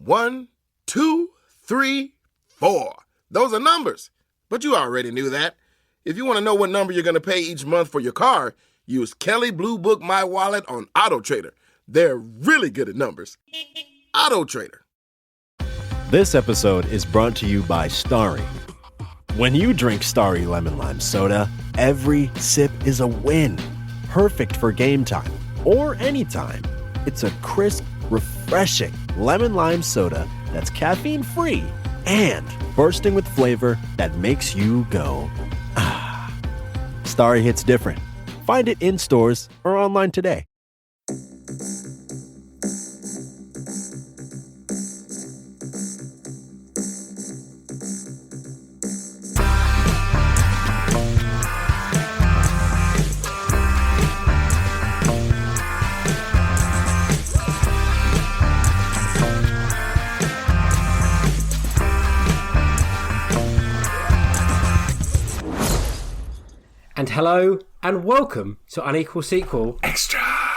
1, 2, 3, 4. Those are numbers, but you already knew that. If you want to know what number you're going to pay each month for your car, use Kelley Blue Book My Wallet on Auto Trader. They're really good at numbers. Auto Trader. This episode is brought to you by Starry. When you drink Starry Lemon Lime Soda, every sip is a win. Perfect for game time or anytime. It's a crisp, refreshing lemon lime soda that's caffeine-free and bursting with flavor that makes you go, ah. Starry hits different. Find it in stores or online today. And hello and welcome to Unequal Sequel Extra. How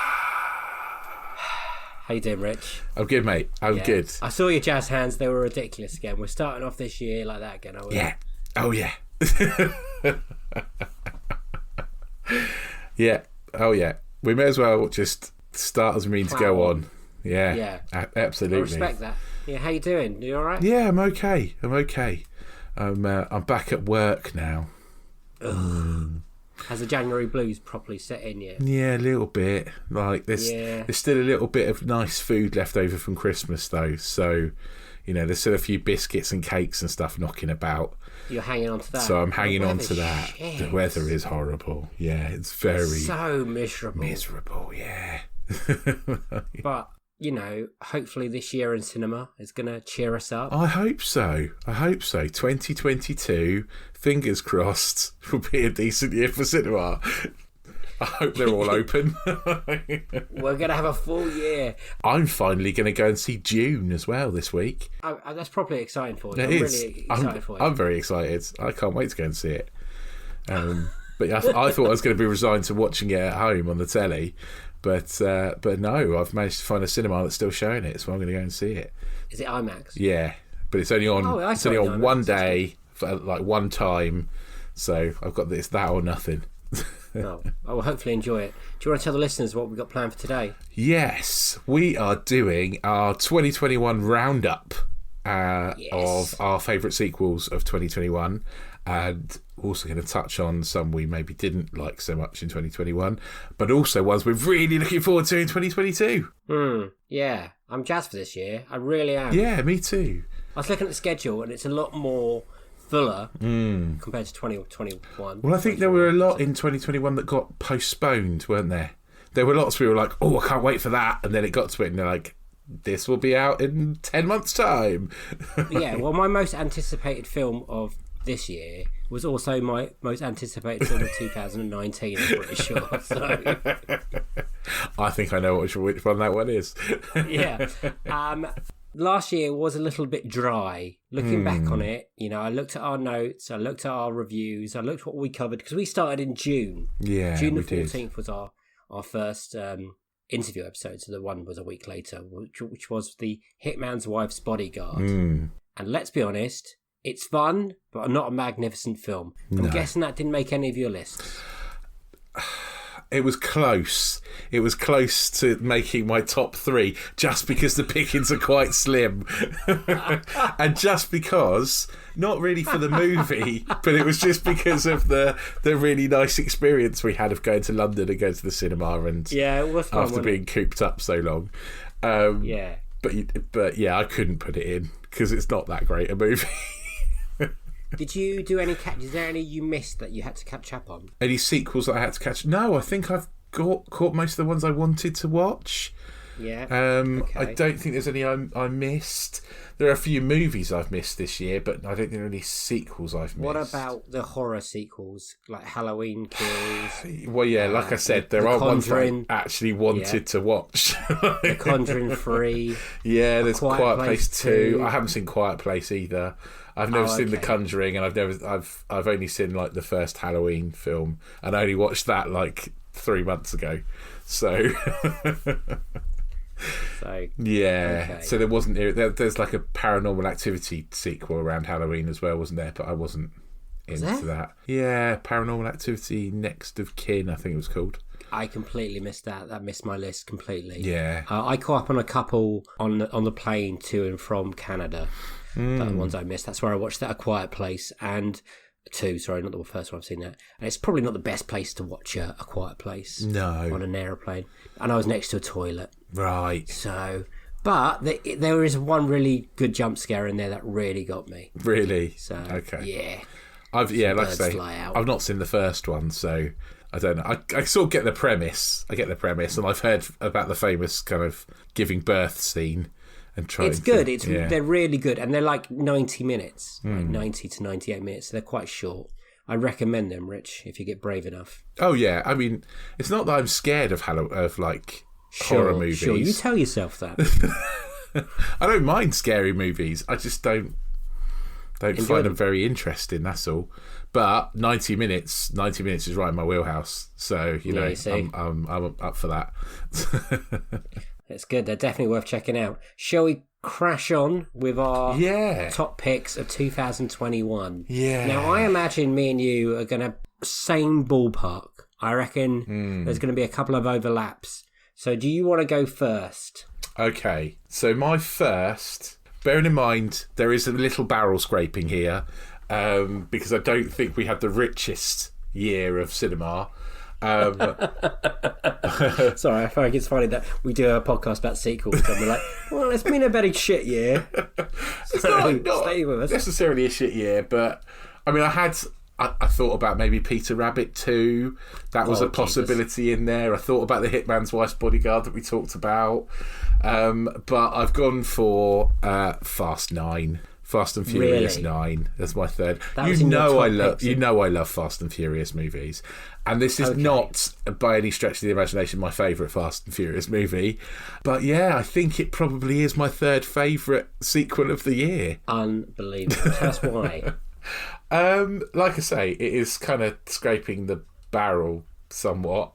you doing, Rich? I'm good, mate. I'm good. I saw your jazz hands. They were ridiculous again. We're starting off this year like that again, are we? Yeah. Oh, yeah. Yeah. Oh, yeah. We may as well just start as we mean to go on. Yeah. Yeah. Absolutely. I respect that. Yeah. How you doing? You all right? Yeah, I'm okay. I'm back at work now. Has the January blues properly set in yet? Yeah, a little bit. Like there's still a little bit of nice food left over from Christmas though. So, you know, there's still a few biscuits and cakes and stuff knocking about. You're hanging on to that. So I'm hanging on to that. Shit. The weather is horrible. Yeah, it's very so miserable. Yeah. But you know, hopefully this year in cinema is going to cheer us up. I hope so. 2022, fingers crossed, will be a decent year for cinema. I hope they're all open. We're going to have a full year. I'm finally going to go and see Dune as well this week. That's probably exciting for you. It I'm is. really excited for you. I'm very excited. I can't wait to go and see it. But I thought I was going to be resigned to watching it at home on the telly. But no, I've managed to find a cinema that's still showing it, so I'm going to go and see it. Is it IMAX? Yeah, but it's only on. It's only on one day, for like one time. So I've got this, that or nothing. Oh, I will hopefully enjoy it. Do you want to tell the listeners what we've got planned for today? Yes, we are doing our 2021 roundup of our favourite sequels of 2021. And also going to touch on some we maybe didn't like so much in 2021, but also ones we're really looking forward to in 2022. Yeah, I'm jazzed for this year. I really am. Yeah, me too. I was looking at the schedule and it's a lot more fuller compared to 2021. Well, I think there were a lot in 2021 that got postponed, weren't there? There were lots we were like, oh, I can't wait for that. And then it got to it and they're like, this will be out in 10 months' time. Yeah, well, my most anticipated film of this year was also my most anticipated film of 2019, I'm pretty sure. So. I think I know which one that one is. Yeah. Last year was a little bit dry. Looking back on it, you know, I looked at our notes, I looked at our reviews, I looked at what we covered, because we started in June. Yeah, June the we 14th did. was our first interview episode, so the one was a week later, which was the Hitman's Wife's Bodyguard. And let's be honest, it's fun, but not a magnificent film. I'm guessing that didn't make any of your lists. It was close. It was close to making my top 3, just because the pickings are quite slim. And just because, not really for the movie, but it was just because of the really nice experience we had of going to London and going to the cinema, and yeah, it was fun, after being cooped up so long. Yeah. But yeah, I couldn't put it in because it's not that great a movie. Did you do any is there any you missed that you had to catch up on? Any sequels that I had to catch? No, I think I've caught most of the ones I wanted to watch. Yeah. Okay. I don't think there's any I missed. There are a few movies I've missed this year, but I don't think there are any sequels I've missed. What about the horror sequels, like Halloween Kills? Well, yeah, like I said, there are ones that I actually wanted to watch. The Conjuring 3. Yeah, there's Quiet Place 2. 2. I haven't seen Quiet Place either. I've never seen The Conjuring, and I've only seen like the first Halloween film, and I only watched that like 3 months ago. So So yeah. okay. So there wasn't. There's like a Paranormal Activity sequel around Halloween as well, wasn't there? But I wasn't into that. Yeah, Paranormal Activity Next of Kin, I think it was called. I completely missed that. That missed my list completely. Yeah. I caught up on a couple on the plane to and from Canada. The ones I missed. That's where I watched that A Quiet Place and two. Sorry, not the first one. I've seen that. And it's probably not the best place to watch a Quiet Place. No. On an aeroplane. And I was next to a toilet. Right. So, but there is one really good jump scare in there that really got me. Really? So, okay. Yeah. Like I say, fly out. I've not seen the first one, so I don't know. I sort of get the premise. And I've heard about the famous kind of giving birth scene. And trying. It's good. They're really good, and they're like 90 minutes, like 90 to 98 minutes. So they're quite short. I recommend them, Rich, if you get brave enough. Oh yeah, I mean, it's not that I'm scared of horror movies. Sure, you tell yourself that. I don't mind scary movies. I just don't find them very interesting. That's all. But 90 minutes is right in my wheelhouse. So I'm up for that. It's good. They're definitely worth checking out. Shall we crash on with our top picks of 2021? Yeah. Now, I imagine me and you are going to same ballpark. I reckon there's going to be a couple of overlaps. So do you want to go first? Okay. So my first, bearing in mind there is a little barrel scraping here, because I don't think we had the richest year of cinema. Sorry, I feel like it's funny that we do a podcast about sequels and we're like, well, it's been a very shit year. It's not stay with us. Necessarily a shit year, but I mean, I thought about maybe Peter Rabbit 2. That was a possibility in there. I thought about The Hitman's Wife's Bodyguard that we talked about. But I've gone for Fast 9. Fast and Furious 9. That's my third. I love Fast and Furious movies. And this is not, by any stretch of the imagination, my favourite Fast and Furious movie. But yeah, I think it probably is my third favourite sequel of the year. Unbelievable. Tell us why. Like I say, it is kind of scraping the barrel somewhat.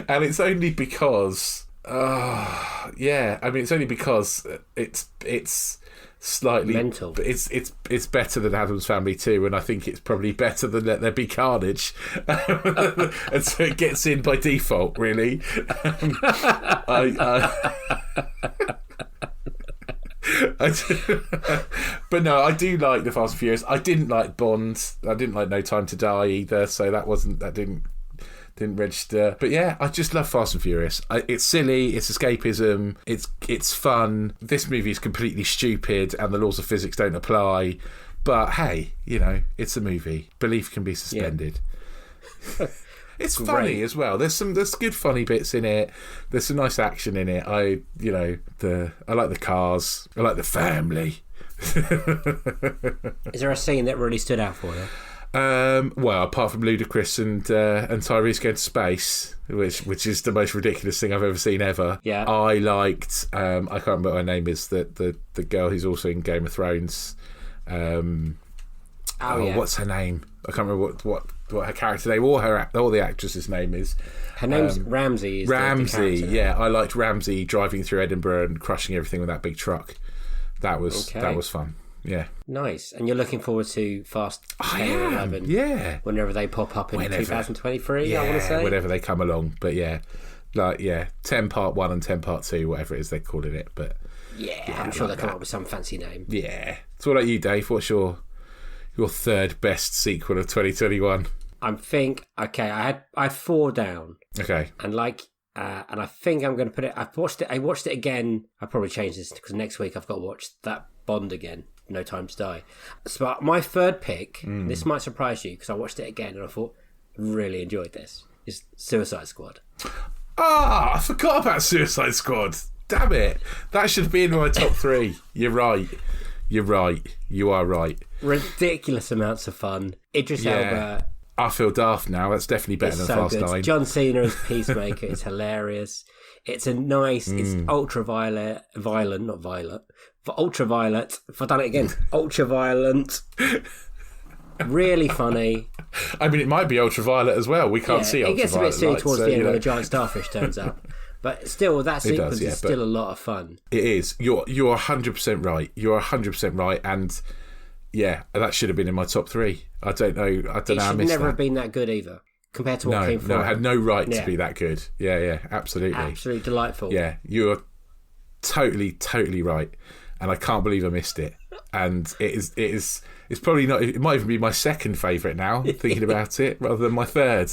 And it's only because... it's only because it's slightly mental. It's better than Addams Family 2, and I think it's probably better than Let There Be Carnage. And so it gets in by default, really. But no, I do like the Fast and Furious. I didn't like Bond. I didn't like No Time to Die either, so that didn't register. But yeah, I just love Fast and Furious. It's silly, it's escapism, it's fun. This movie is completely stupid and the laws of physics don't apply. But hey, it's a movie. Belief can be suspended. Yeah. It's funny as well. There's good funny bits in it. There's some nice action in it. I like the cars. I like the family. Is there a scene that really stood out for you? Well, apart from Ludacris and Tyrese going to space, which is the most ridiculous thing I've ever seen ever. Yeah. I liked. I can't remember what her name is. The girl who's also in Game of Thrones. What's her name? I can't remember what her character name or the actress's name is. Her name's Ramsey. Ramsey. Yeah, I liked Ramsey driving through Edinburgh and crushing everything with that big truck. That was fun. Yeah. Nice. And you're looking forward to Fast 10 or 11? Yeah. Whenever they pop up in 2023, I want to say. Whenever they come along. But yeah. 10 part 1 and 10 part 2, whatever it is they're calling it. But yeah, I'm sure they'll come up with some fancy name. Yeah. So what about you, Dave? What's your third best sequel of 2021? I had 4 down. Okay. And and I think I'm going to put it. I watched it again. I'll probably change this because next week I've got to watch that Bond again. No Time to Die. So my third pick, this might surprise you because I watched it again and I thought, really enjoyed this, is Suicide Squad. I forgot about Suicide Squad. Damn it. That should be in my top 3. You're right. You are right. Ridiculous amounts of fun. Idris Elba. I feel daft now. That's definitely better than Fast 9. John Cena as Peacemaker is hilarious. It's it's ultraviolet, ultra violent. If I've done it again, ultra violent. Really funny. I mean, it might be ultraviolet as well. We can't see it ultraviolet. gets a bit silly light, towards so, the end you know. when the giant starfish turns up. But still, that sequence does, yeah, is but- still a lot of fun. It is. You're 100% right. You're 100% right. And yeah, that should have been in my top 3. I don't know. It how I should missed never that. have been that good either, compared to what came No, from it had no right Yeah. to be that good. Yeah, absolutely. Absolutely delightful. Yeah, you're totally right. And I can't believe I missed it. And it's probably not, it might even be my second favourite now, thinking about it, rather than my third.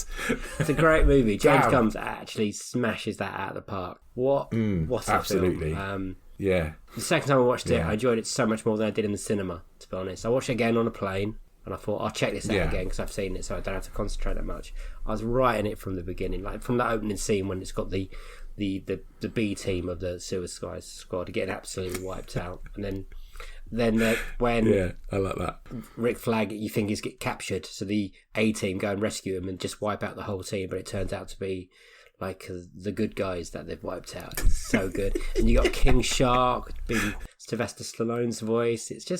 It's a great movie. James Damn. Gunn's actually smashes that out of the park. What a absolutely. film. Yeah. The second time I watched it, Yeah. I enjoyed it so much more than I did in the cinema, to be honest. I watched it again on a plane, and I thought, I'll check this out Yeah. again because I've seen it, so I don't have to concentrate that much. I was right in it from the beginning, like from that opening scene when it's got the B team of the Suicide Squad getting absolutely wiped out, and then when Yeah, I like that. Rick Flag, you think he's get captured, so the A team go and rescue him and just wipe out the whole team, but it turns out to be like the good guys that they've wiped out. It's so good. And you got King Shark being Sylvester Stallone's voice. It's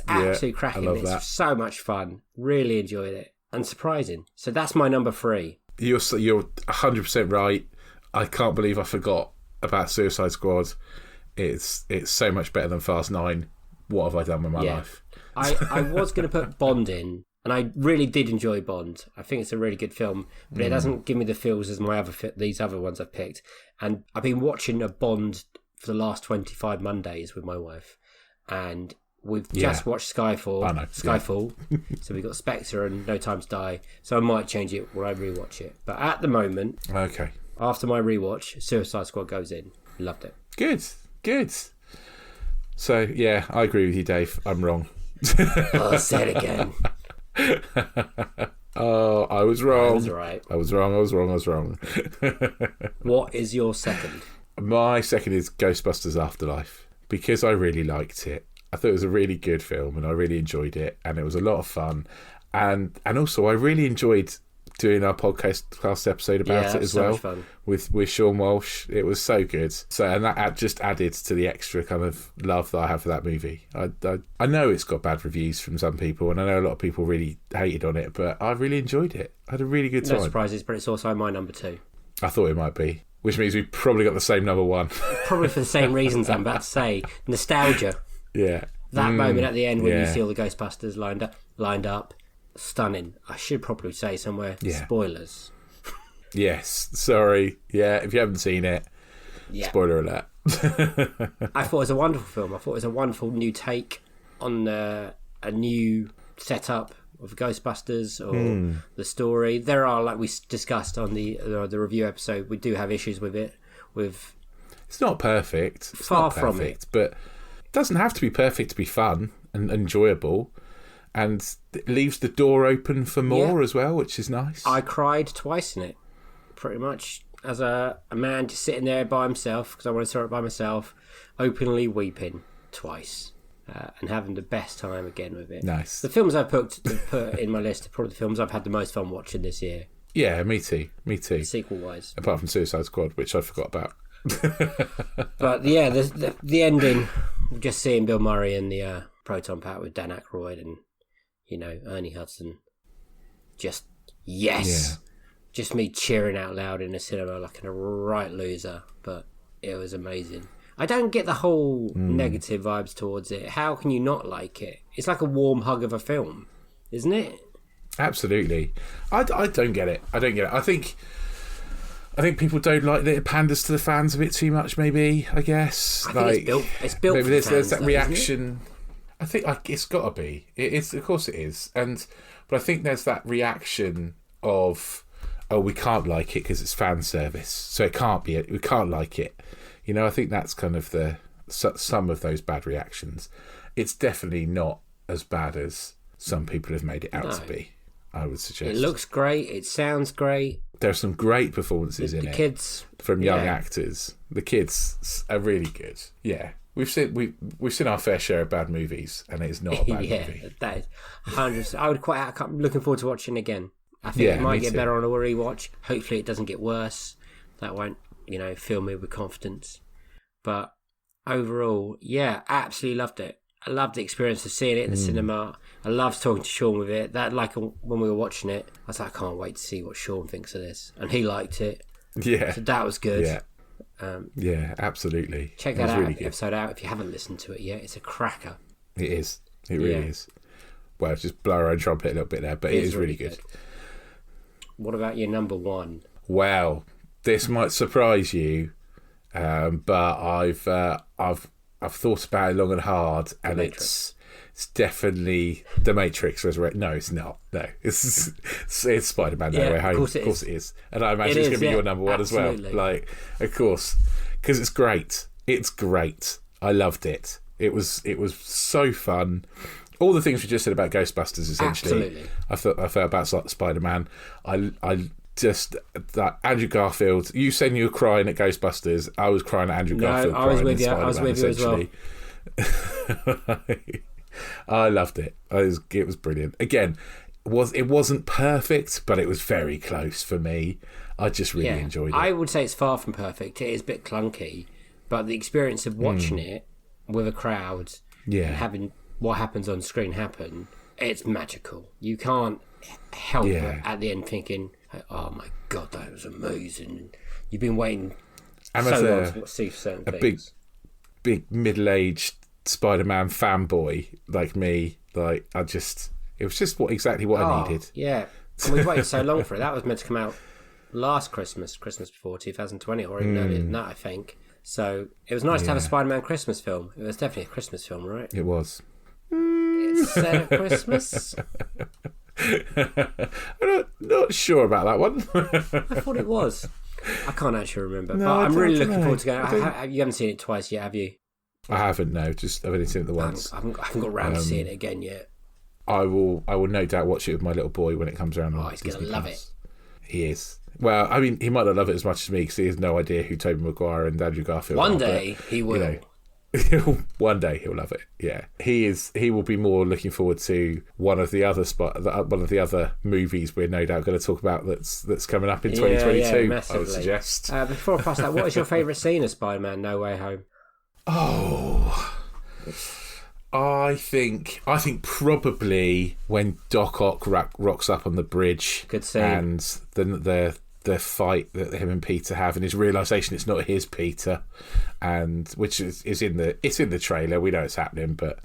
absolutely cracking. love It's that. so much fun. Really enjoyed it and surprising. So that's my number 3. You're 100% right. I can't believe I forgot about Suicide Squad. It's so much better than Fast 9. What have I done with my life? I was going to put Bond in, and I really did enjoy Bond. I think it's a really good film, but it doesn't give me the feels as these other ones I've picked. And I've been watching a Bond for the last 25 Mondays with my wife, and we've just watched Skyfall. I know, Skyfall. So we've got Spectre and No Time to Die. So I might change it when I rewatch it. But at the moment, Okay. after my rewatch, Suicide Squad goes in. Loved it. Good. So, yeah, I agree with you, Dave. I'm wrong. I'll say it again. Oh, I was wrong. I was right. I was wrong. What is your second? My second is Ghostbusters Afterlife, because I really liked it. I thought it was a really good film and I really enjoyed it, and it was a lot of fun. And also I really enjoyed doing our podcast episode about it as so well much fun. with Sean Walsh. It was so good. So, and that just added to the extra kind of love that I have for that movie. I know it's got bad reviews from some people, and I know a lot of people really hated on it, but I really enjoyed it. I had a really good time. No surprises, but it's also my number 2. I thought it might be, which means we probably got the same number 1. Probably for the same reasons I'm about to say. Nostalgia. Yeah. That moment at the end when you yeah. see all the Ghostbusters lined up. Stunning. I should probably say somewhere. Yeah. Spoilers. Yes. Sorry. Yeah. If you haven't seen it, Yeah. spoiler alert. I thought it was a wonderful film. I thought it was a wonderful new take on a new setup of Ghostbusters or the story. There are, like we discussed on the review episode, we do have issues with it. It's not perfect. It's Far not from perfect, but it doesn't have to be perfect to be fun and enjoyable. And it leaves the door open for more as well, which is nice. I cried twice in it, pretty much, as a man just sitting there by himself, because I wanted to saw it by myself, openly weeping twice, and having the best time again with it. Nice. The films I've put in my list are probably the films I've had the most fun watching this year, Yeah, me too. sequel-wise. Apart from Suicide Squad, which I forgot about. But yeah, the ending, just seeing Bill Murray in the proton pack with Dan Aykroyd and, Ernie Hudson, just yes. Yeah. Just me cheering out loud in the cinema like a right loser, but it was amazing. I don't get the whole negative vibes towards it. How can you not like it? It's like a warm hug of a film, isn't it? Absolutely. I don't get it. I think people don't like that it panders to the fans a bit too much, maybe, I guess. I think it's built maybe for there's fans, that though, reaction. I think it's got to be. It's of course it is. But I think there's that reaction of, oh, we can't like it because it's fan service, so it can't be. We can't like it. I think that's kind of some of those bad reactions. It's definitely not as bad as some people have made it out to be, I would suggest. It looks great. It sounds great. There are some great performances in The it kids from young actors. The kids are really good. Yeah, we've seen our fair share of bad movies, and it is not a bad movie. That is 100%. I'm looking forward to watching again. I think it might me get too. better on a rewatch. Hopefully, it doesn't get worse. That won't, fill me with confidence. But overall, yeah, absolutely loved it. I loved the experience of seeing it in the cinema. I loved talking to Sean with it. That, like, when we were watching it, I was like, I can't wait to see what Sean thinks of this. And he liked it. Yeah. So that was good. Yeah. Yeah, absolutely. Check that episode out if you haven't listened to it yet. It's a cracker. It is. It really is. Well, just blow our own trumpet a little bit there, but it is really good. What about your number one? Well, this might surprise you, but I've thought about it long and hard, and it's definitely The Matrix Resurrection. No, it's not. No, it's Spider-Man No Way Home. Of course it is. And I imagine it's going to be your number one as well. Like, of course, because it's great. It's great. I loved it. It was so fun. All the things we just said about Ghostbusters, essentially. Absolutely. I felt about Spider-Man. I just that Andrew Garfield. You saying you were crying at Ghostbusters. I was crying at Andrew Garfield. I was with you. I was with you as well. I loved it. It was brilliant. Again, it wasn't perfect, but it was very close for me. I just really enjoyed it. I would say it's far from perfect. It is a bit clunky, but the experience of watching it with a crowd, and having what happens on screen happen, it's magical. You can't help but at the end thinking, oh my God, that was amazing. You've been waiting so long to see certain things. Big middle-aged Spider-Man fanboy like me, it was just exactly what I needed. Yeah, and we've waited so long for it. That was meant to come out last Christmas before 2020, or even earlier than that, I think. So it was nice to have a Spider-Man Christmas film. It was definitely a Christmas film, right? It was. It's set at Christmas. I'm not sure about that one. I thought it was. I can't actually remember. No, but I'm really looking forward to going. You haven't seen it twice yet, have you? I haven't, no. I've only seen it the once. I haven't got around to seeing it again yet. I will no doubt watch it with my little boy when it comes around. He's going to love it. He is. Well, I mean, he might not love it as much as me because he has no idea who Tobey Maguire and Andrew Garfield are. One day he will. One day he'll love it. Yeah, he will be more looking forward to one of the other movies we're no doubt going to talk about that's coming up in 2022. I would suggest. Before I pass that, what is your favourite scene of Spider-Man No Way Home? Oh, I think probably when Doc Ock rocks up on the bridge. Good scene. And the fight that him and Peter have, and his realisation it's not his Peter, and which is in the trailer. We know it's happening, but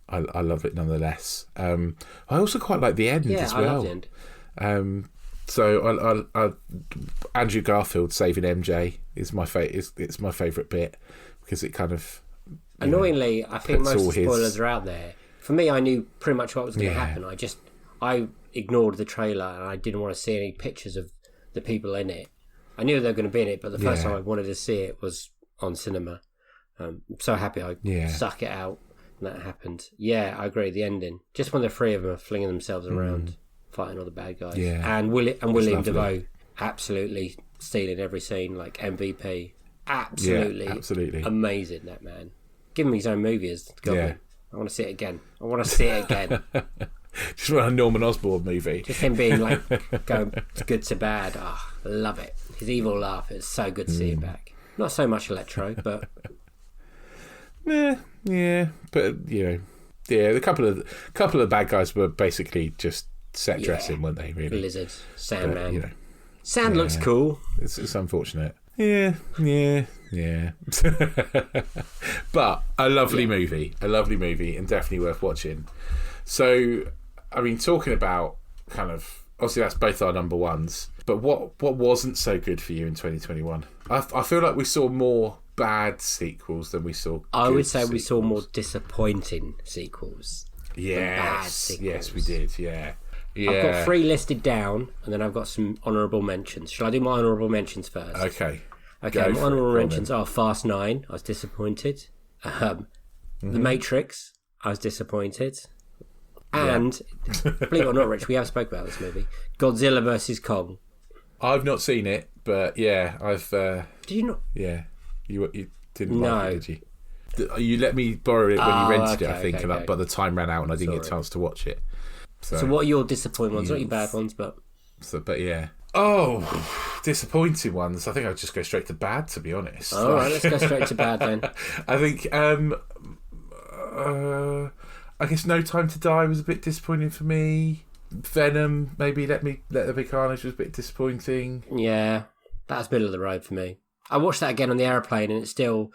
I love it nonetheless. I also quite like the end as well. I love the end. So I Andrew Garfield saving MJ is my it's my favourite bit because it kind of annoyingly I think most of the spoilers are out there. For me, I knew pretty much what was going to happen. I ignored the trailer and I didn't want to see any pictures of the people in it. I knew they were going to be in it, but the first time I wanted to see it was on cinema. I'm so happy I stuck it out and that happened. Yeah, I agree. The ending, just when the three of them are flinging themselves around, fighting all the bad guys, and William Dafoe absolutely stealing every scene, like MVP. Absolutely amazing. That man, give him his own movie as Goblin. I want to see it again. Just want a Norman Osborn movie. Just him being like going good to bad. I love it. His evil laugh. It's so good to see it back. Not so much Electro, but yeah. But the couple of bad guys were basically just set dressing, weren't they? Really, Lizard, Sandman. Sand looks cool. It's unfortunate. Yeah. But a lovely movie, and definitely worth watching. So, I mean, talking about kind of obviously that's both our number ones. But what wasn't so good for you in 2021? I feel like we saw more bad sequels than we saw good I would say sequels. We saw more disappointing sequels. Yes, we did. Yeah. I've got 3 listed down, and then I've got some honourable mentions. Shall I do my honourable mentions first? Okay. My honourable mentions are Fast 9. I was disappointed. The Matrix. I was disappointed. And, believe it or not, Rich, we have spoke about this movie. Godzilla vs. Kong. I've not seen it, but I've... Did you not? Yeah. You didn't like it, did you? You let me borrow it when you rented it, I think, but the time ran out and I didn't get a chance to watch it. So what are your disappointing ones? Not your bad ones, but... But yeah. Oh, disappointing ones. I think I'll just go straight to bad, to be honest. All right, let's go straight to bad then. I think... I guess No Time to Die was a bit disappointing for me. Venom, maybe Let There Be Carnage was a bit disappointing. Yeah, that's middle of the road for me. I watched that again on the airplane, and it's still.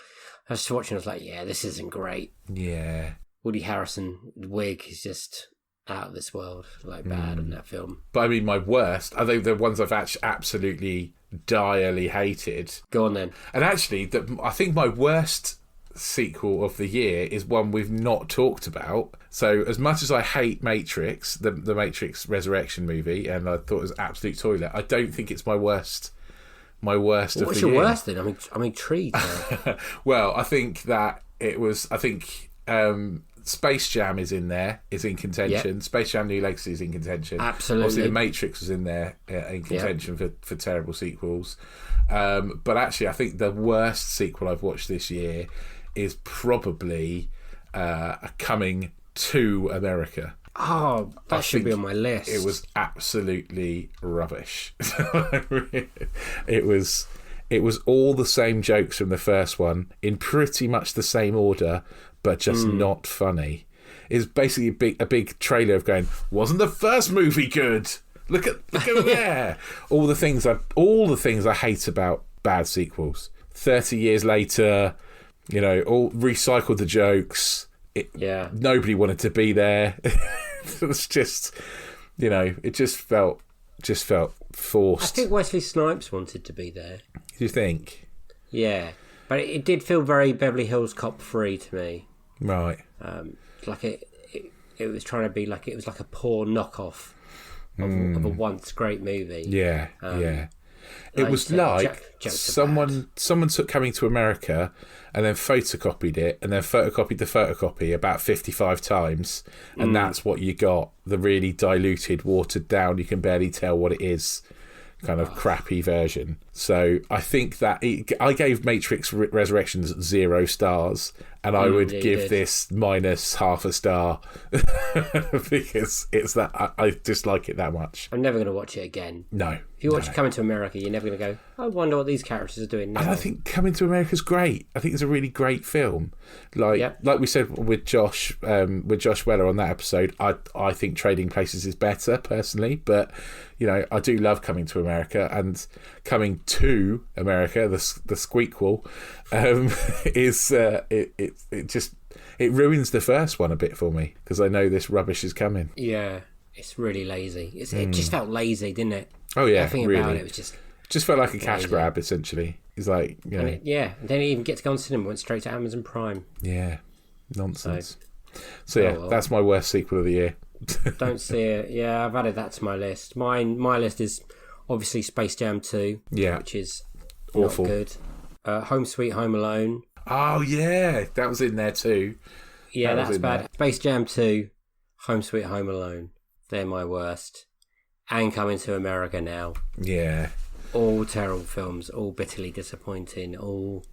I was watching. I was like, yeah, this isn't great. Yeah. Woody Harrelson wig is just out of this world, like bad in that film. But I mean, my worst, I think the ones I've actually absolutely direly hated. Go on then. And actually, I think my worst sequel of the year is one we've not talked about. So as much as I hate Matrix, the Matrix Resurrection movie, and I thought it was absolute toilet, I don't think it's my worst of the year. What's your worst then? I'm intrigued. Well, I think that it was. I think Space Jam is in contention. Yep. Space Jam: New Legacy is in contention. Absolutely. Obviously, The Matrix was in there in contention for terrible sequels. But actually, I think the worst sequel I've watched this year is probably Coming to America. Oh, that should be on my list. It was absolutely rubbish. It was all the same jokes from the first one in pretty much the same order, but just not funny. It's basically a big trailer of going, wasn't the first movie good? Look over there. All the things I hate about bad sequels. 30 years later, all recycled the jokes. Nobody wanted to be there. It was just, it just felt forced. I think Wesley Snipes wanted to be there. Do you think? Yeah, but it did feel very Beverly Hills Cop 3 to me. Right. Like it was trying to be like it was like a poor knockoff of a once great movie. Yeah, yeah. It was like someone took Coming to America and then photocopied it and then photocopied the photocopy about 55 times, and that's what you got, the really diluted, watered down, you can barely tell what it is kind of crappy version. So I think that I gave Matrix Resurrections 0 stars, and I would give this minus half a star because it's that I dislike it that much. I'm never going to watch it again. No. If you watch Coming to America, you're never going to go, I wonder what these characters are doing now. And I think Coming to America is great. I think it's a really great film. Like we said with Josh Weller on that episode, I think Trading Places is better personally, but I do love Coming to America, and Coming to America, the squeakquel, is it ruins the first one a bit for me because I know this rubbish is coming. Yeah, it's really lazy. It just felt lazy, didn't it? Oh yeah, everything really. about it was just felt like a cash grab essentially. It's like and didn't even get to go on cinema. Went straight to Amazon Prime. Yeah, nonsense. So that's my worst sequel of the year. Don't see it. Yeah, I've added that to my list. My list is obviously Space Jam 2, which is awful. Not good. Home Sweet Home Alone. Oh yeah, that was in there too. Yeah, that's bad. There. Space Jam 2, Home Sweet Home Alone. They're my worst. And Coming to America now. Yeah. All terrible films, all bitterly disappointing, all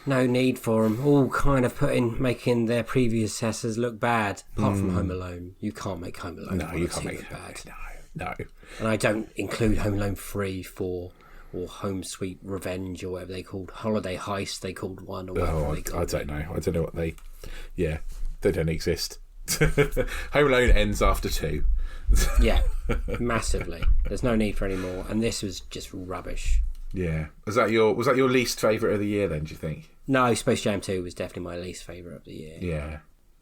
no need for them, all kind of making their predecessors look bad, apart from Home Alone. You can't make Home Alone. No, you can't make it bad. No. And I don't include Home Alone 3, 4, or Home Sweet Revenge, or whatever they called. Holiday Heist, they called one, or whatever they called. I don't know. I don't know what they don't exist. Home Alone ends after 2. Yeah, massively. There's no need for any more, and this was just rubbish. Yeah. Was that your least favourite of the year then, do you think? No, Space Jam 2 was definitely my least favourite of the year. Yeah.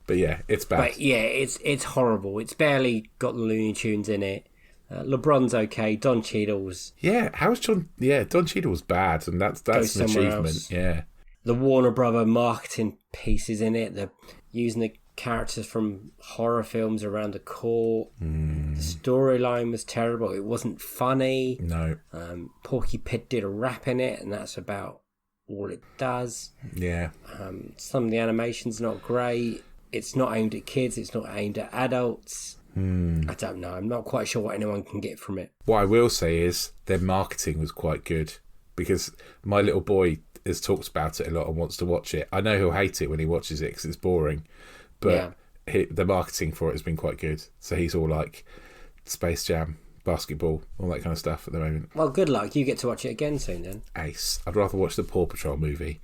But yeah, it's bad. But yeah, it's horrible. It's barely got the Looney Tunes in it. LeBron's okay. Don Cheadle's... Yeah, how's Don Cheadle was bad, and that's an achievement. Else. Yeah. The Warner Brother marketing pieces in it. They're using the characters from horror films around the court. The storyline was terrible. It wasn't funny. No. Porky Pig did a rap in it, and that's about all it does. Yeah. Some of the animation's not great. It's not aimed at kids. It's not aimed at adults. I don't know. I'm not quite sure what anyone can get from it. What I will say is their marketing was quite good, because my little boy has talked about it a lot and wants to watch it. I know he'll hate it when he watches it because it's boring, but the marketing for it has been quite good. So he's all like Space Jam, basketball, all that kind of stuff at the moment. Well, good luck. You get to watch it again soon then. Ace. I'd rather watch the Paw Patrol movie.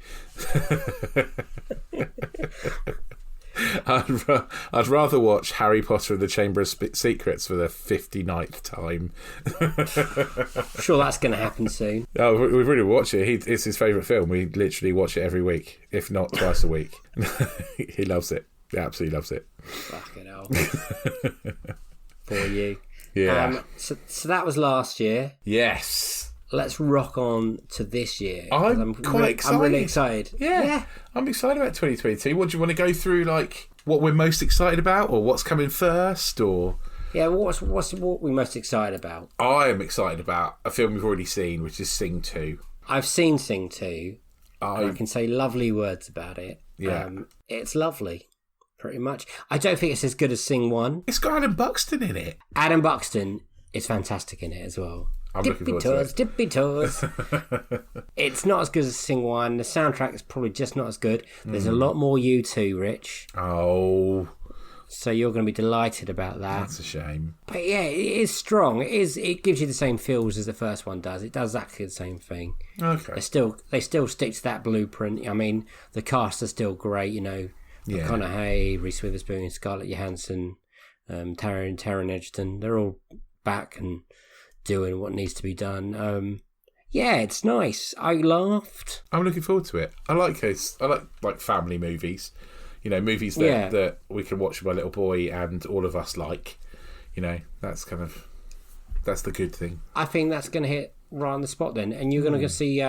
I'd rather watch Harry Potter and the Chamber of Secrets for the 59th time. I'm sure that's going to happen soon. Oh, we've really watched it. It's his favourite film. We literally watch it every week, if not twice a week. He loves it. He absolutely loves it. Fucking hell. For you. Yeah. So that was last year. Yes. Let's rock on to this year. I'm quite excited. I'm really excited. Yeah. I'm excited about 2022. What do you want to go through, like, what we're most excited about, or what's coming first, or... Yeah, what we're most excited about? I am excited about a film we've already seen, which is Sing 2. I've seen Sing 2. I can say lovely words about it. Yeah. It's lovely, pretty much. I don't think it's as good as Sing 1. It's got Adam Buxton in it. Adam Buxton is fantastic in it as well. I'm looking forward to it. Dippy toes. It's not as good as Sing 1. The soundtrack is probably just not as good. There's a lot more U2, Rich. Oh... So you're going to be delighted about that. That's a shame. But yeah, it is strong. It gives you the same feels as the first one does. It does exactly the same thing. Okay. They still stick to that blueprint. I mean, the cast are still great. You know, Yeah. McConaughey, Reese Witherspoon, Scarlett Johansson, Taron Egerton. They're all back and doing what needs to be done. Yeah, it's nice. I laughed. I'm looking forward to it. I like family movies. You know, movies that we can watch with my little boy and all of us like. You know, that's the good thing. I think that's going to hit right on the spot then. And you're going to go see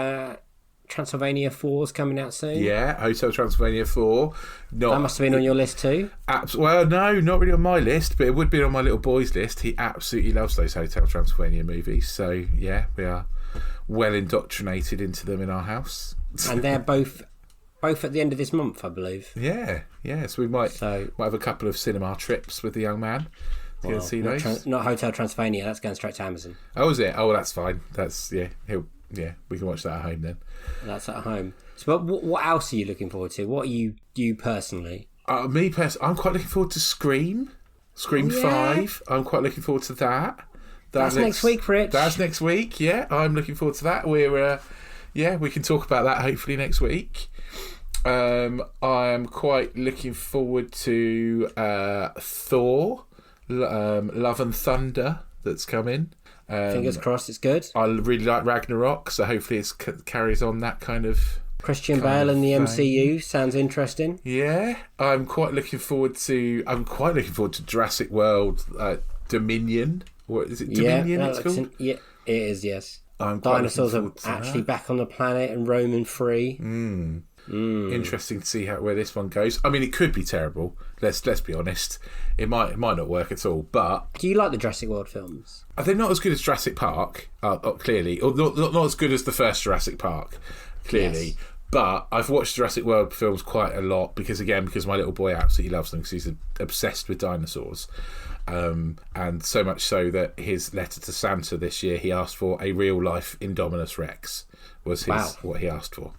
Transylvania 4's coming out soon? Yeah, Hotel Transylvania 4. That must have been on your list too? Well, no, not really on my list, but it would be on my little boy's list. He absolutely loves those Hotel Transylvania movies. So, yeah, we are well indoctrinated into them in our house. And they're both at the end of this month, I believe. Yeah. So we might have a couple of cinema trips with the young man to go see those. Not Hotel Transylvania, that's going straight to Amazon. Oh, is it? Oh, that's fine. That's, we can watch that at home then. That's at home. So what else are you looking forward to? What are you personally? Me personally, I'm quite looking forward to Scream 5. I'm quite looking forward to that. That's next week, Rich. That's next week, yeah. I'm looking forward to that. We can talk about that hopefully next week. I'm quite looking forward to Thor, Love and Thunder, that's coming. Fingers crossed it's good. I really like Ragnarok, so hopefully it carries on that kind of... Christian Bale in the MCU sounds interesting. Yeah, I'm quite looking forward to Jurassic World Dominion. What is it? Dominion it's called? Yeah, it is, yes. Dinosaurs are actually back on the planet and roaming free. Interesting to see where this one goes. I mean, it could be terrible. Let's be honest. It might not work at all. But do you like the Jurassic World films? They're not as good as Jurassic Park, clearly, or not as good as the first Jurassic Park, clearly. Yes. But I've watched Jurassic World films quite a lot because my little boy absolutely loves them because he's obsessed with dinosaurs. And so much so that his letter to Santa this year, he asked for a real life Indominus Rex. Was what he asked for.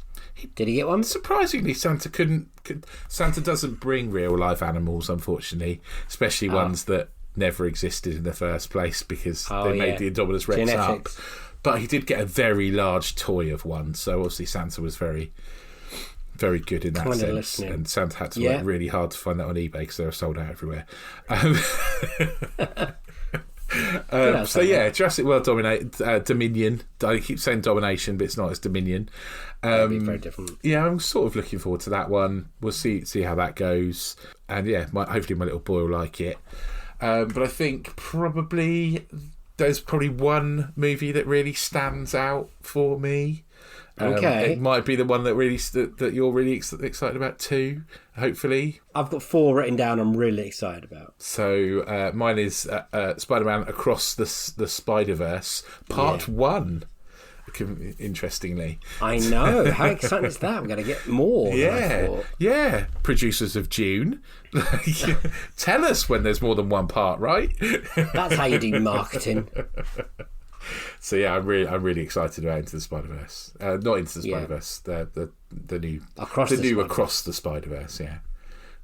Did he get one? Surprisingly, Santa Santa doesn't bring real life animals, unfortunately, especially ones that never existed in the first place because they made the Indominus Rex Genetics. Up. But he did get a very large toy of one, so obviously Santa was very, very good in that sense. Listening. And Santa had to work really hard to find that on eBay because they were sold out everywhere. Jurassic World Dominion. I keep saying Domination, but it's not. It's Dominion. That'd be very different. Yeah, I'm sort of looking forward to that one. We'll see how that goes, and hopefully my little boy will like it. But I think there's probably one movie that really stands out for me. It might be the one that you're really excited about too, hopefully. I've got 4 written down I'm really excited about. So mine is Spider-Man Across the Spider-Verse, Part 1. Interestingly. I know. How exciting is that? We're going to get more. Yeah. Producers of Dune. Tell us when there's more than one part, right? That's how you do marketing. So I'm really excited about Into the Spider-Verse. Not Into the Spider-Verse, the new Across the Spider-Verse. Yeah,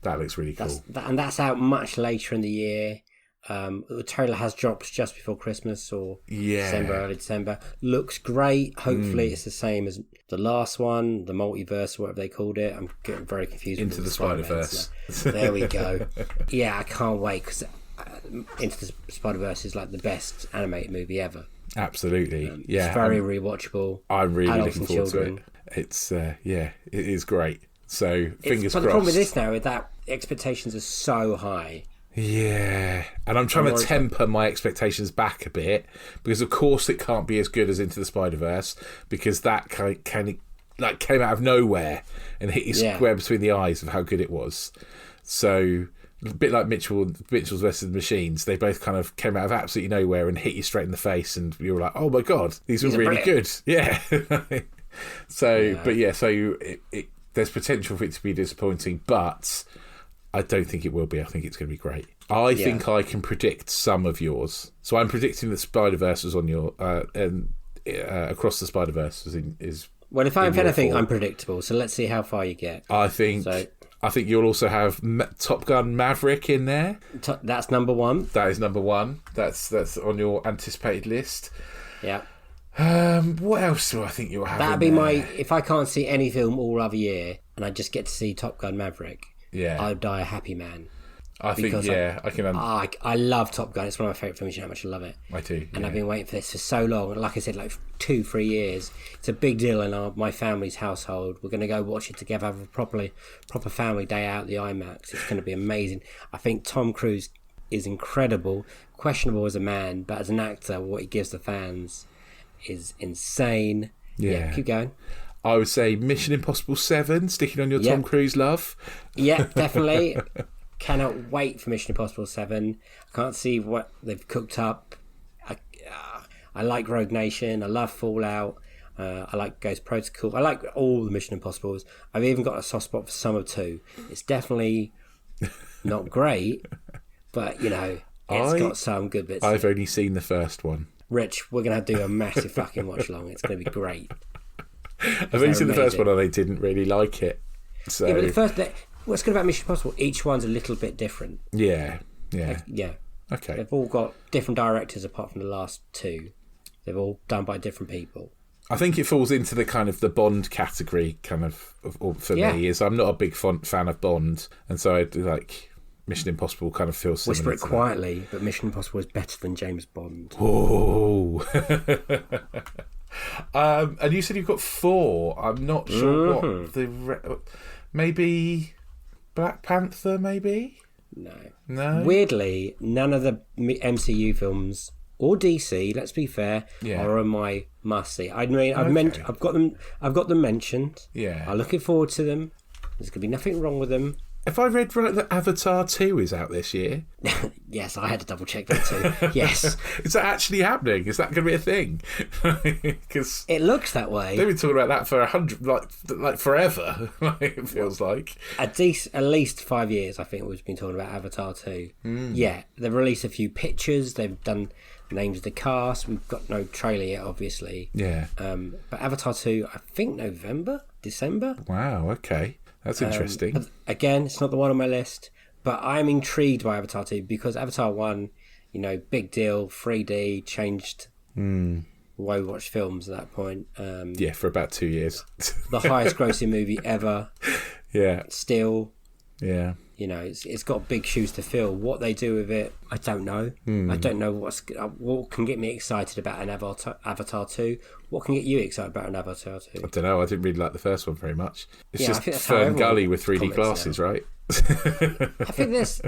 that looks really cool. And that's out much later in the year. The trailer has dropped just before Christmas or Yeah. December, early December. Looks great. Hopefully it's the same as the last one, the multiverse, whatever they called it. I'm getting very confused. Into with the Spider-Verse. There we go. Yeah, I can't wait because Into the Spider-Verse is like the best animated movie ever. Absolutely. Yeah. It's very rewatchable. I'm really Adults looking and forward children. to it. It's, it is great. So, fingers But crossed. the problem with this now is that expectations are so high. Yeah, and I'm trying to temper my expectations back a bit because, of course, it can't be as good as Into the Spider-Verse because that kind of came out of nowhere and hit you square between the eyes of how good it was. So, a bit like Mitchell's versus the Machines, they both kind of came out of absolutely nowhere and hit you straight in the face, and you were like, "Oh my god, these were really good!" Yeah. So, but yeah, so there's potential for it to be disappointing, but I don't think it will be. I think it's going to be great. I think I can predict some of yours. So I'm predicting that Spider-Verse was on your... Across the Spider-Verse is... Well, if anything, I'm predictable. So let's see how far you get. I think you'll also have Top Gun Maverick in there. That's number one. That is number one. That's on your anticipated list. Yeah. What else do I think you'll have? That'd be my... If I can't see any film all other year and I just get to see Top Gun Maverick... Yeah, I'll die a happy man. I think, I can. I love Top Gun. It's one of my favourite films. You know how much I love it. I do. And I've been waiting for this for so long. Like I said, like 2-3 years. It's a big deal in my family's household. We're going to go watch it together, have a proper family day out at the IMAX. It's going to be amazing. I think Tom Cruise is incredible. Questionable as a man, but as an actor, what he gives the fans is insane. Yeah, keep going. I would say Mission Impossible 7, sticking on your Tom Cruise love. Yeah, definitely. Cannot wait for Mission Impossible 7. I can't see what they've cooked up. I like Rogue Nation. I love Fallout. I like Ghost Protocol. I like all the Mission Impossibles. I've even got a soft spot for some of 2. It's definitely not great, but, it's got some good bits. I've only seen the first one. Rich, we're going to do a massive fucking watch along. It's going to be great. I've only seen the first one and I didn't really like it. So. Yeah, but the first bit, what's good about Mission Impossible, each one's a little bit different. Yeah. Okay. They've all got different directors apart from the last 2. They've all done by different people. I think it falls into the kind of the Bond category for me, is I'm not a big fan of Bond, and so I do like Mission Impossible kind of feels similar. Whisper it quietly, but Mission Impossible is better than James Bond. Oh. And you said you've got 4. I'm not sure what maybe Black Panther, maybe? No. Weirdly, none of the MCU films or DC, let's be fair, are on my must see. I mean, I've got them mentioned. Yeah. I'm looking forward to them. There's gonna be nothing wrong with them. Have I read right that Avatar 2 is out this year? Yes, I had to double check that too. Yes. Is that actually happening? Is that going to be a thing? Because it looks that way. They've been talking about that for 100, like forever. It feels like at least 5 years. I think we've been talking about Avatar 2. Yeah, they've released a few pictures. They've done names of the cast. We've got no trailer yet, obviously. Yeah. But Avatar 2, I think November, December. Wow. Okay. That's interesting. But again, it's not the one on my list, but I'm intrigued by Avatar 2 because Avatar 1, big deal, 3D, changed the way we watch films at that point. For about 2 years. The highest grossing movie ever. Yeah. Still. Yeah. It's got big shoes to fill. What they do with it, I don't know. I don't know what can get me excited about an Avatar 2. What can get you excited about an Avatar 2? I don't know. I didn't really like the first one very much. It's I just think that's Fern Gully with 3D glasses, right? I think there's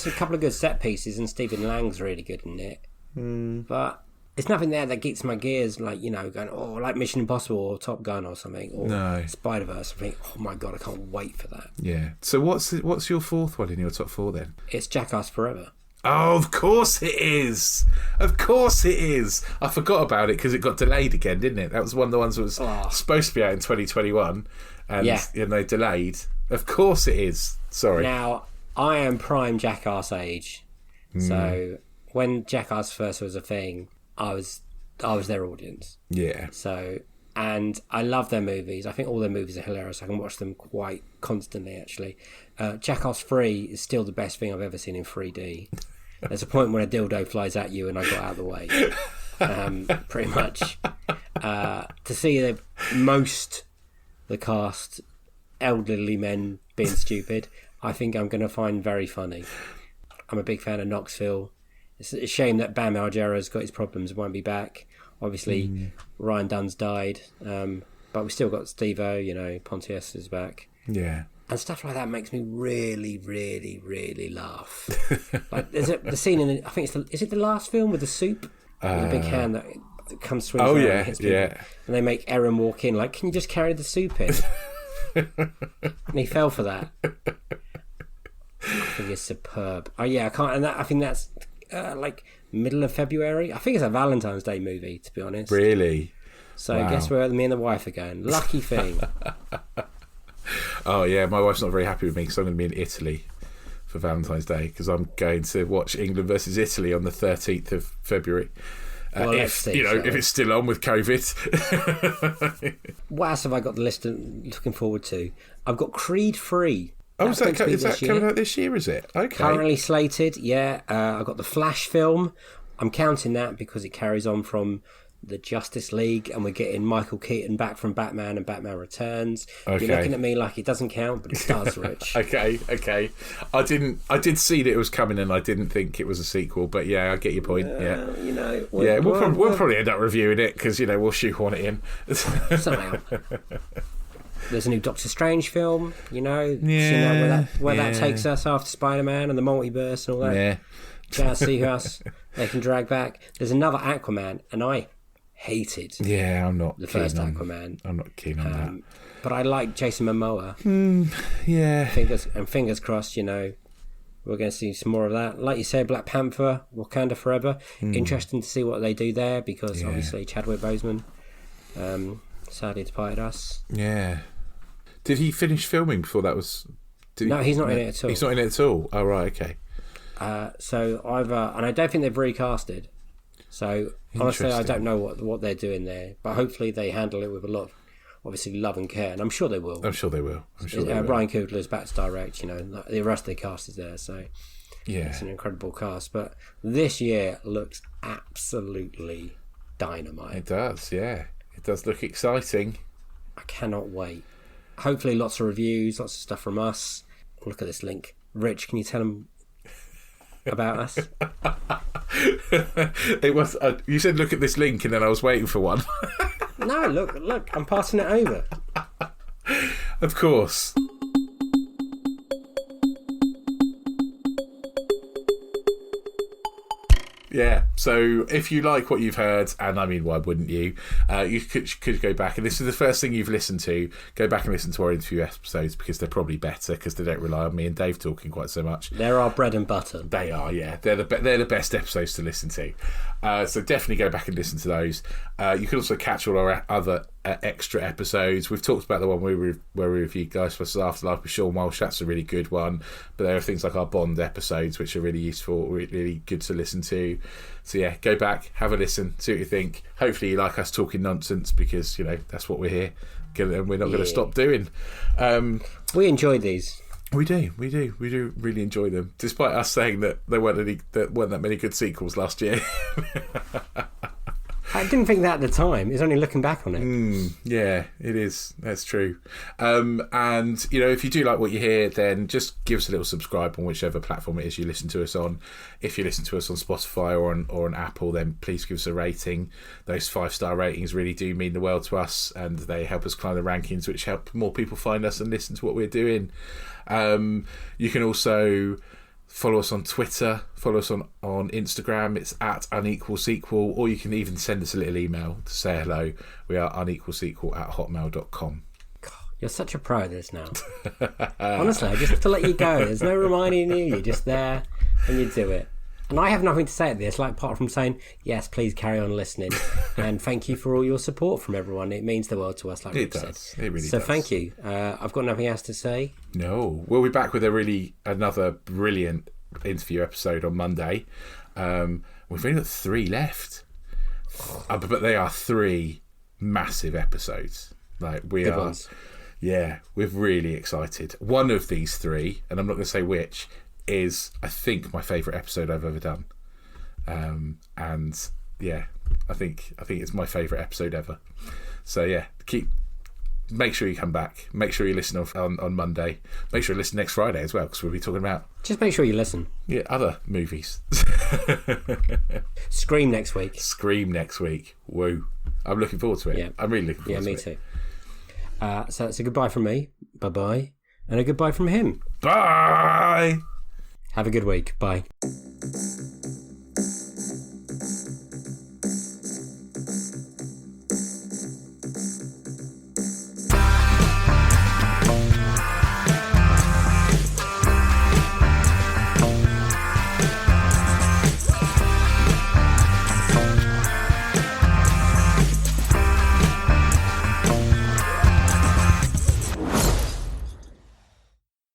a couple of good set pieces, and Stephen Lang's really good in it. But there's nothing there that gets my gears, like, going, like Mission Impossible or Top Gun or something, or Spider-Verse. I think, oh my God, I can't wait for that. Yeah. So what's your 4th one in your top 4 then? It's Jackass Forever. Oh, of course it is. Of course it is. I forgot about it because it got delayed again, didn't it? That was one of the ones that was supposed to be out in 2021 and they delayed. Of course it is. Sorry. Now, I am prime Jackass age. So when Jackass first was a thing, I was their audience. Yeah. So, and I love their movies. I think all their movies are hilarious. I can watch them quite constantly, actually. Jackass 3 is still the best thing I've ever seen in 3D. There's a point when a dildo flies at you and I got out of the way. Pretty much. To see the cast, elderly men being stupid, I think I'm going to find very funny. I'm a big fan of Knoxville. It's a shame that Bam Margera's got his problems and won't be back. Obviously, Ryan Dunn's died, but we've still got Steve-O, Pontius is back. Yeah. And stuff like that makes me really, really, really laugh. Like there's the scene in I think is it the last film with the soup? With a big hand that comes swings around and hits people. Yeah. And they make Aaron walk in like, can you just carry the soup in? And he fell for that. I think it's superb. Oh yeah, I can't. And I think that's like middle of February. I think it's a Valentine's Day movie, to be honest. Really? So I guess where me and the wife are going. Lucky thing. Oh yeah, my wife's not very happy with me because I'm going to be in Italy for Valentine's Day because I'm going to watch England versus Italy on the 13th of February. Well, if it's still on with COVID. What else have I got the list looking forward to? I've got Creed 3. Oh, is that coming out this year, is it? Okay. Currently slated, yeah. I've got the Flash film. I'm counting that because it carries on from the Justice League and we're getting Michael Keaton back from Batman and Batman Returns. Okay. You're looking at me like it doesn't count, but it does, Rich. Okay. I did see that it was coming and I didn't think it was a sequel, but yeah, I get your point. We'll probably end up reviewing it because, we'll shoehorn it in. Somehow. There's a new Doctor Strange film, where that takes us after Spider-Man and the multiverse and all that. Yeah. Try to see who else they can drag back. There's another Aquaman, and I hated I'm not the first Aquaman. I'm not keen on that. But I like Jason Momoa. Yeah. Fingers crossed, we're going to see some more of that. Like you said, Black Panther, Wakanda Forever. Interesting to see what they do there because obviously Chadwick Boseman sadly departed us. Yeah. Did he finish filming before that was... No, he's not in it at all. He's not in it at all? Oh, right, okay. So I've... and I don't think they've recasted. So honestly, I don't know what they're doing there. But hopefully they handle it with a lot of, obviously, love and care. And I'm sure they will. I'm sure they will. Brian Coogler's back to direct, the rest of the cast is there. So yeah, it's an incredible cast. But this year looks absolutely dynamite. It does, yeah. It does look exciting. I cannot wait. Hopefully lots of reviews, lots of stuff from us. Look at this link. Rich, can you tell them about us? It was you said look at this link and then I was waiting for one. No, look, I'm passing it over. Of course. Yeah, so if you like what you've heard, and I mean, why wouldn't you? You could go back, and this is the first thing you've listened to, go back and listen to our interview episodes because they're probably better because they don't rely on me and Dave talking quite so much. They're our bread and butter. They are, yeah. They're the best episodes to listen to. So definitely go back and listen to those. You can also catch all our other extra episodes. We've talked about the one where we reviewed Ghostbusters Afterlife with Sean Walsh. That's a really good one. But there are things like our Bond episodes which are really useful, really good to listen to. So yeah, go back, have a listen, see what you think. Hopefully you like us talking nonsense because that's what we're here, and we're not going to stop doing. We enjoy these. We do really enjoy them, despite us saying that there weren't that many good sequels last year. I didn't think that at the time. It's only looking back on it. Yeah, it is. That's true. And if you do like what you hear, then just give us a little subscribe on whichever platform it is you listen to us on. If you listen to us on Spotify or on Apple, then please give us a rating. Those 5-star ratings really do mean the world to us, and they help us climb the rankings, which help more people find us and listen to what we're doing. You can also follow us on Twitter, follow us on Instagram. It's at Unequal Sequel, or you can even send us a little email to say hello. We are unequalsequel@hotmail.com. God, you're such a pro at this now. Honestly, I just have to let you go. There's no reminding you. You're just there and you do it. And I have nothing to say at this, apart from saying, yes, please carry on listening. And thank you for all your support from everyone. It means the world to us, like Rick said. It really does. So thank you. I've got nothing else to say. No. We'll be back with another brilliant interview episode on Monday. We've only got 3 left. But they are 3 massive episodes. Good ones. Yeah, we're really excited. One of these 3, and I'm not going to say which, is, I think, my favourite episode I've ever done. And yeah, I think it's my favourite episode ever. So yeah, make sure you come back. Make sure you listen on Monday. Make sure you listen next Friday as well, because we'll be talking about Just make sure you listen. other movies. Scream next week. Scream next week. Woo! I'm looking forward to it. Yeah. I'm really looking forward to it. Yeah, me too. So that's a goodbye from me. Bye bye, and a goodbye from him. Bye. Have a good week. Bye.